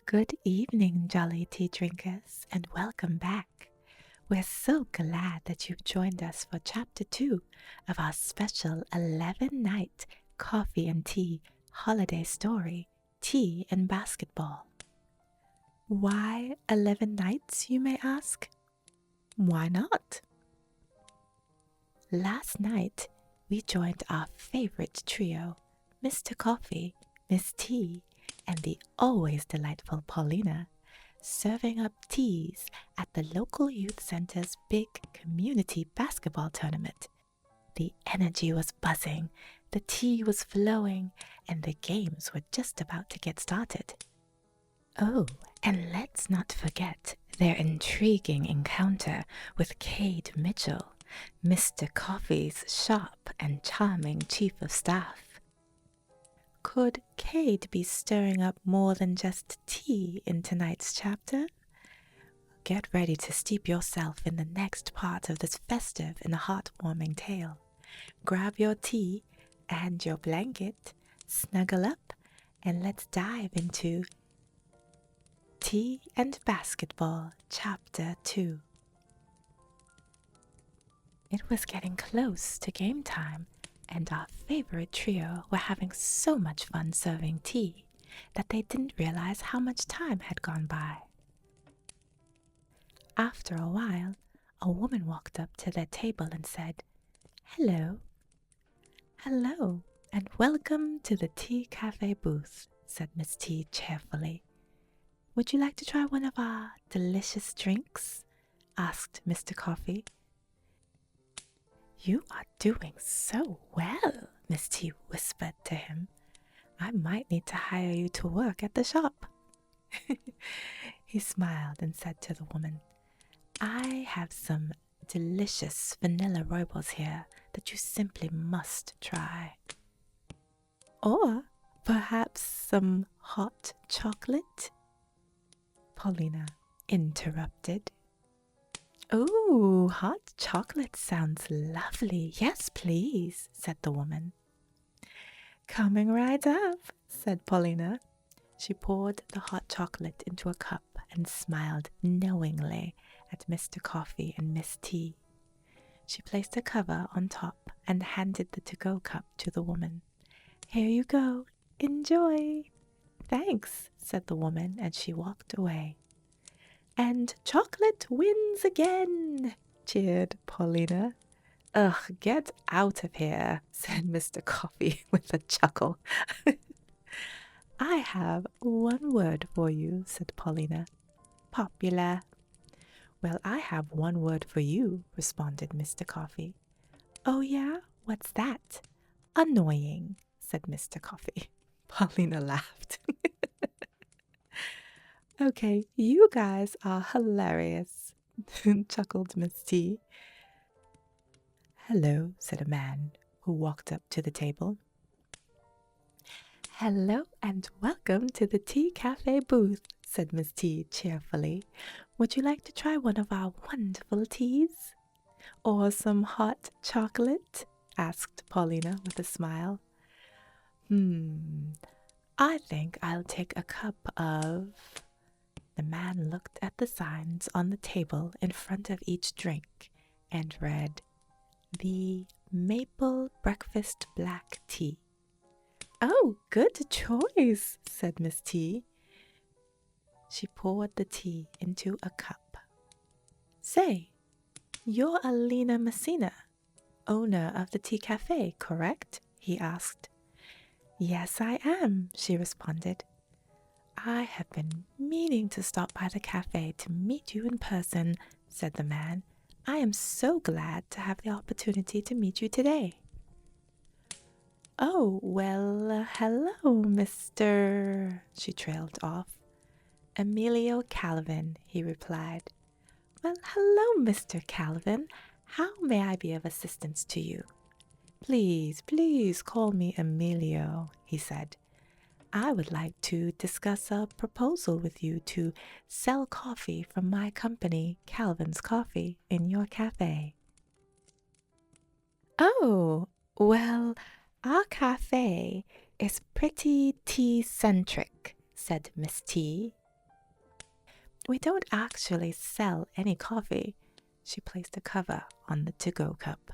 Good evening, jolly tea drinkers, and welcome back. We're so glad that you've joined us for Chapter 2 of our special 11-night coffee and tea holiday story, Tea and Basketball. Why 11 nights, you may ask? Why not? Last night, we joined our favorite trio, Mr. Coffee, Miss Tea, and the always delightful Paulina, serving up teas at the local youth center's big community basketball tournament. The energy was buzzing, the tea was flowing, and the games were just about to get started. Oh, and let's not forget their intriguing encounter with Cade Mitchell, Mr. Coffee's sharp and charming chief of staff. Could Cade be stirring up more than just tea in tonight's chapter? Get ready to steep yourself in the next part of this festive and heartwarming tale. Grab your tea and your blanket, snuggle up, and let's dive into Tea and Basketball, Chapter 2. It was getting close to game time, and our favorite trio were having so much fun serving tea that they didn't realize how much time had gone by. After a while, a woman walked up to their table and said, "Hello." "Hello, and welcome to the Tea Cafe booth," said Miss Tea cheerfully. "Would you like to try one of our delicious drinks?" asked Mr. Coffee. "You are doing so well," Miss T whispered to him. "I might need to hire you to work at the shop." He smiled and said to the woman, "I have some delicious vanilla Rooibos here that you simply must try. Or perhaps some hot chocolate?" Paulina interrupted. "Oh, hot chocolate sounds lovely. Yes, please," said the woman. "Coming right up," said Paulina. She poured the hot chocolate into a cup and smiled knowingly at Mr. Coffee and Miss Tea. She placed a cover on top and handed the to-go cup to the woman. "Here you go. Enjoy." "Thanks," said the woman, and she walked away. "And chocolate wins again," cheered Paulina. "Ugh, get out of here," said Mr. Coffee with a chuckle. "I have one word for you," said Paulina. "Popular." "Well, I have one word for you," responded Mr. Coffee. "Oh yeah? What's that?" "Annoying," said Mr. Coffee. Paulina laughed. "Okay, you guys are hilarious," chuckled Miss T. "Hello," said a man who walked up to the table. "Hello and welcome to the Tea Cafe booth," said Miss T cheerfully. "Would you like to try one of our wonderful teas? Or some hot chocolate?" asked Paulina with a smile. I think I'll take a cup of..." The man looked at the signs on the table in front of each drink and read, "The Maple Breakfast Black Tea." "Oh, good choice," said Miss T. She poured the tea into a cup. "Say, you're Alina Messina, owner of the tea cafe, correct?" he asked. "Yes, I am," she responded. "I have been meaning to stop by the cafe to meet you in person," said the man. "I am so glad to have the opportunity to meet you today." "Oh, well, hello, Mr. She trailed off. "Emilio Calvin," he replied. "Well, hello, Mr. Calvin. How may I be of assistance to you?" "Please, please call me Emilio," he said. "I would like to discuss a proposal with you to sell coffee from my company, Calvin's Coffee, in your cafe." "Oh, well, our cafe is pretty tea-centric," said Miss T. We don't actually sell any coffee. She placed a cover on the to-go cup.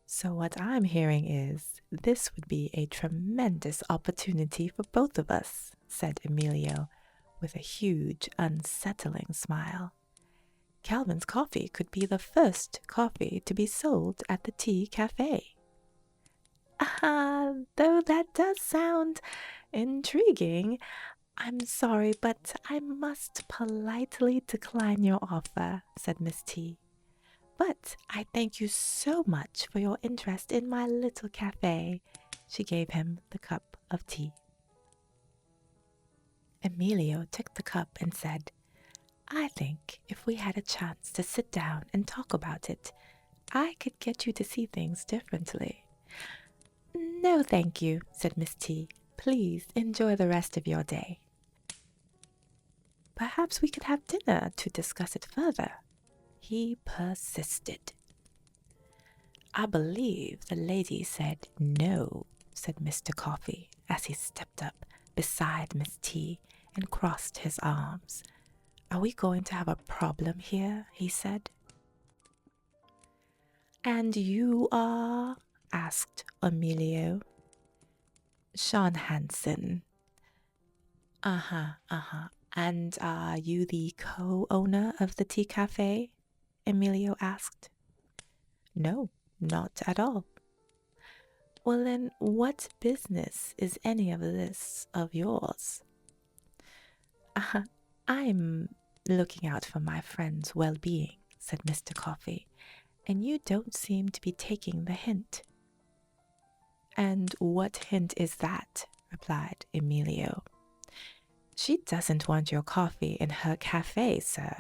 So what I'm hearing is this would be a tremendous opportunity for both of us, said Emilio with a huge, unsettling smile. Calvin's coffee could be the first coffee to be sold at the tea cafe. Though that does sound intriguing, I'm sorry, but I must politely decline your offer, said Miss T. But I thank you so much for your interest in my little cafe. She gave him the cup of tea. Emilio took the cup and said, I think if we had a chance to sit down and talk about it, I could get you to see things differently. No, thank you, said Miss T. Please enjoy the rest of your day. Perhaps we could have dinner to discuss it further. He persisted. I believe the lady said no, said Mr. Coffee as he stepped up beside Miss T and crossed his arms. Are we going to have a problem here? He said. And you are? Asked Emilio. Sean Hansen. And are you the co-owner of the tea cafe? Emilio asked. No, not at all. Well then, what business is any of this of yours? I'm looking out for my friend's well-being, said Mr. Coffee, and you don't seem to be taking the hint. And what hint is that? Replied Emilio. She doesn't want your coffee in her cafe, sir.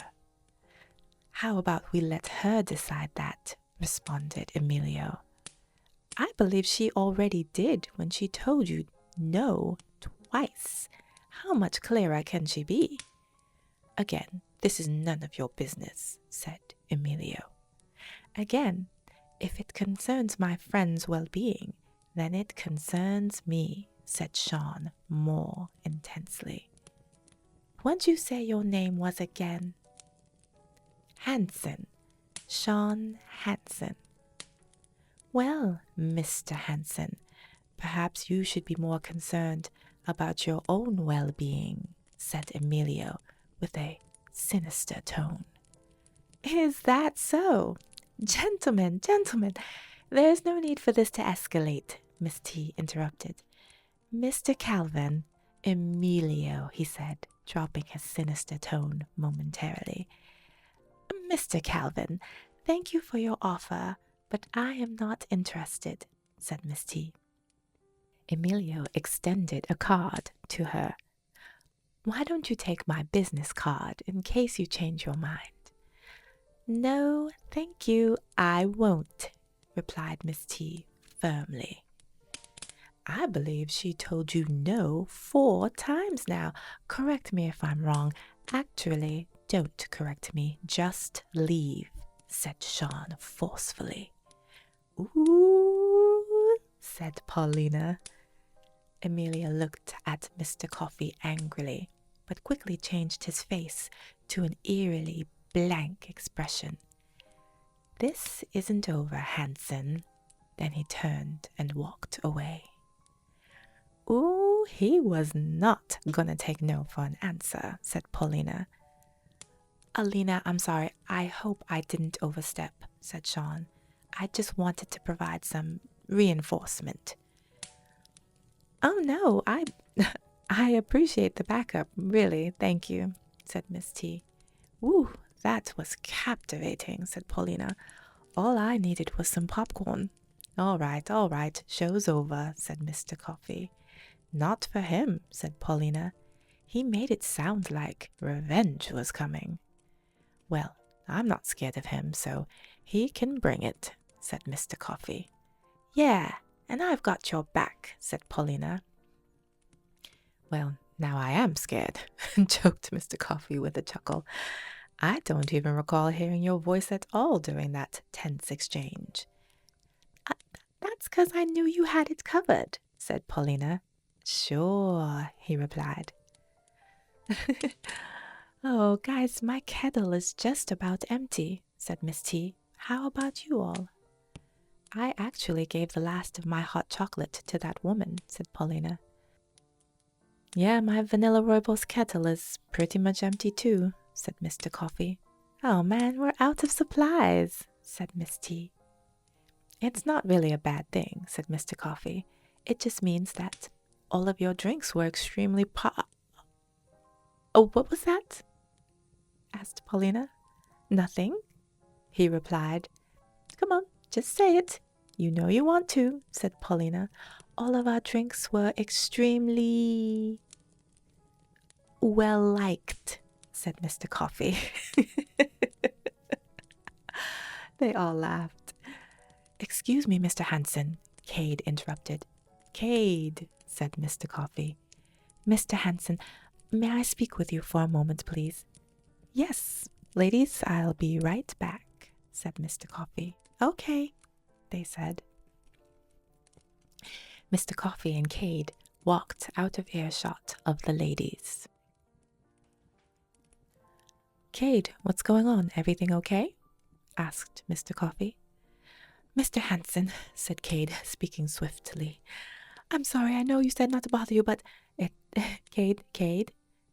How about we let her decide that? Responded Emilio. I believe she already did when she told you no twice. How much clearer can she be? Again, this is none of your business, said Emilio. Again, if it concerns my friend's well-being, then it concerns me, said Sean more intensely. What'd you say your name was again? Hansen. Sean Hansen. Well, Mr. Hansen, perhaps you should be more concerned about your own well-being, said Emilio with a sinister tone. Is that so? Gentlemen, there's no need for this to escalate, Miss T interrupted. Mr. Calvin, Emilio, he said, dropping his sinister tone momentarily. Mr. Calvin, thank you for your offer, but I am not interested, said Miss T. Emilio extended a card to her. Why don't you take my business card in case you change your mind? No, thank you, I won't, replied Miss T firmly. I believe she told you no 4 times now. Correct me if I'm wrong. Actually, don't correct me. Just leave, said Sean forcefully. Ooh, said Paulina. Emilio looked at Mr. Coffee angrily, but quickly changed his face to an eerily blank expression. This isn't over, Hansen. Then he turned and walked away. Ooh, he was not gonna take no for an answer, said Paulina. Alina, I'm sorry. I hope I didn't overstep, said Sean. I just wanted to provide some reinforcement. Oh no, I appreciate the backup, really, thank you, said Miss T. Woo, that was captivating, said Paulina. All I needed was some popcorn. All right, show's over, said Mr. Coffee. Not for him, said Paulina. He made it sound like revenge was coming. Well, I'm not scared of him, so he can bring it, said Mr. Coffee. Yeah, and I've got your back, said Paulina. Well, now I am scared, joked Mr. Coffee with a chuckle. I don't even recall hearing your voice at all during that tense exchange. That's 'cause I knew you had it covered, said Paulina. Sure, he replied. Oh, guys, my kettle is just about empty, said Miss T. How about you all? I actually gave the last of my hot chocolate to that woman, said Paulina. Yeah, my vanilla Rooibos kettle is pretty much empty too, said Mr. Coffee. Oh man, we're out of supplies, said Miss T. It's not really a bad thing, said Mr. Coffee. It just means that all of your drinks were extremely Oh, what was that? Asked Paulina. Nothing, he replied. Come on, just say it. You know you want to, said Paulina. All of our drinks were extremely well liked, said Mr. Coffee. They all laughed. Excuse me, Mr. Hanson, Cade interrupted. Cade, said Mr. Coffee. Mr. Hanson, may I speak with you for a moment, please? Yes, ladies, I'll be right back, said Mr. Coffee. Okay, they said. Mr. Coffee and Cade walked out of earshot of the ladies. Cade, what's going on? Everything okay? Asked Mr. Coffee. Mr. Hanson, said Cade, speaking swiftly. I'm sorry, I know you said not to bother you, but Cade,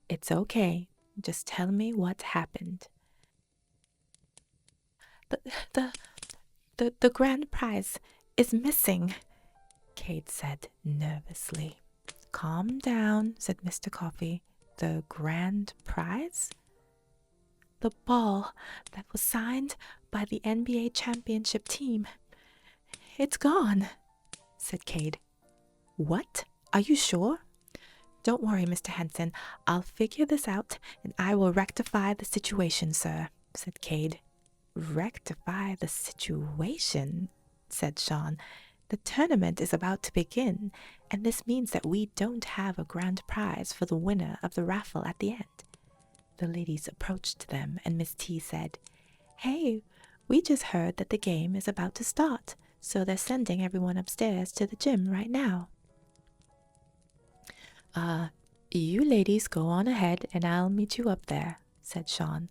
it's okay. Just tell me what happened. The grand prize is missing, Cade said nervously. Calm down, said Mr. Coffee. The grand prize? The ball that was signed by the NBA championship team. It's gone, said Cade. What? Are you sure? Don't worry, Mr. Hanson. I'll figure this out, and I will rectify the situation, sir, said Cade. Rectify the situation, said Sean. The tournament is about to begin, and this means that we don't have a grand prize for the winner of the raffle at the end. The ladies approached them, and Miss T said, Hey, we just heard that the game is about to start, so they're sending everyone upstairs to the gym right now. You ladies go on ahead, and I'll meet you up there, said Sean.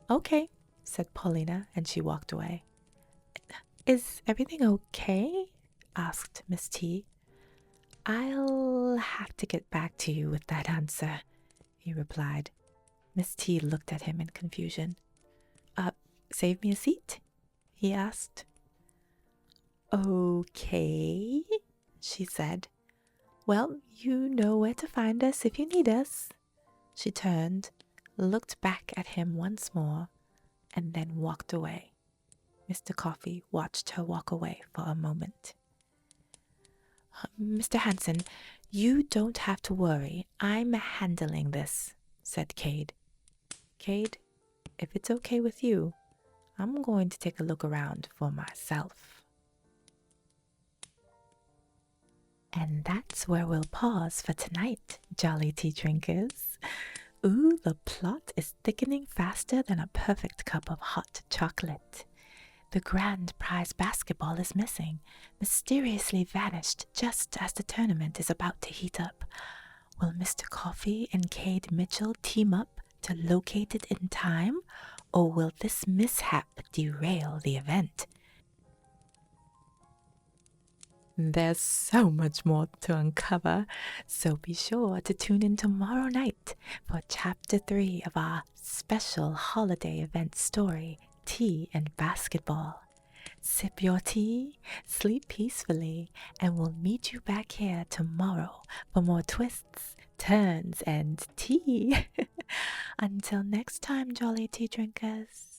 Okay, said Paulina, and she walked away. Is everything okay? Asked Miss T. I'll have to get back to you with that answer, he replied. Miss T looked at him in confusion. Save me a seat? He asked. Okay, she said. Well, you know where to find us if you need us. She turned, looked back at him once more, and then walked away. Mr. Coffee watched her walk away for a moment. Mr. Hanson, you don't have to worry. I'm handling this, said Cade. Cade, if it's okay with you, I'm going to take a look around for myself. And that's where we'll pause for tonight, jolly tea drinkers. Ooh, the plot is thickening faster than a perfect cup of hot chocolate. The grand prize basketball is missing, mysteriously vanished just as the tournament is about to heat up. Will Mr. Coffee and Cade Mitchell team up to locate it in time, or will this mishap derail the event? There's so much more to uncover, so be sure to tune in tomorrow night for Chapter 3 of our special holiday event story, Tea and Basketball. Sip your tea, sleep peacefully, and we'll meet you back here tomorrow for more twists, turns, and tea. Until next time, jolly tea drinkers.